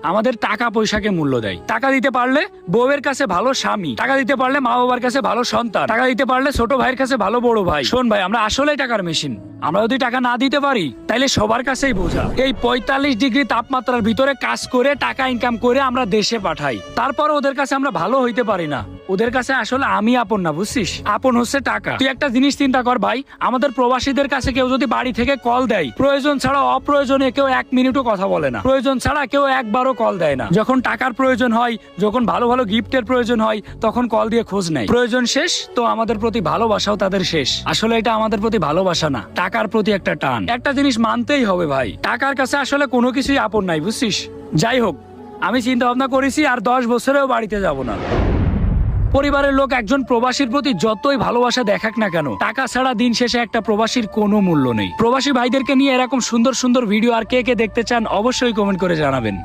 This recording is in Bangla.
আমাদের টাকা পয়সাকে মূল্য দেয়। টাকা দিতে পারলে বউয়ের কাছে ভালো স্বামী, টাকা দিতে পারলে মা বাবার কাছে ভালো সন্তান, টাকা দিতে পারলে ছোট ভাইয়ের কাছে ভালো বড় ভাই। শোন ভাই, আমরা আসলেই টাকার মেশিন। আমরা যদি টাকা না দিতে পারি তাইলে সবার কাছেই বোঝা। এই 45 ডিগ্রি তাপমাত্রার ভিতরে কাজ করে টাকা ইনকাম করে আমরা দেশে পাঠাই, তারপর ওদের কাছে আমরা ভালো হইতে পারি না। ওদের কাছে আসলে আমি আপন না, বুঝছিস? আপন হচ্ছে টাকা। তুই একটা জিনিস চিন্তা কর ভাই, আমাদের প্রবাসীদের কাছে কেউ যদি বাড়ি থেকে কল দেয়, প্রয়োজন ছাড়া অপ্রয়োজনে কেউ 1 মিনিটও কথা বলে না, প্রয়োজন ছাড়া কেউ একবারও কল দেয় না। যখন টাকার প্রয়োজন হয়, যখন ভালো ভালো গিফটের প্রয়োজন হয়, তখন কল দিয়ে খোঁজ নেয়। প্রয়োজন শেষ তো আমাদের প্রতি ভালোবাসাও তাদের শেষ। আসলে এটা আমাদের প্রতি ভালোবাসা না, টাকার প্রতি একটা টান। একটা জিনিস মানতেই হবে ভাই, টাকার কাছে আসলে কোনো কিছুই আপন নাই, বুঝছিস? যাই হোক, আমি চিন্তা ভাবনা করেছি আর 10 বছরেও বাড়িতে যাব না। পরিবারের লোক একজন প্রবাসীর প্রতি যতই ভালোবাসা দেখাক না কেন, টাকা ছাড়া দিন শেষে একটা প্রবাসীর কোনো মূল্য নেই। প্রবাসী ভাইদেরকে নিয়ে এরকম সুন্দর সুন্দর ভিডিও আর কে কে দেখতে চান অবশ্যই কমেন্ট করে জানাবেন।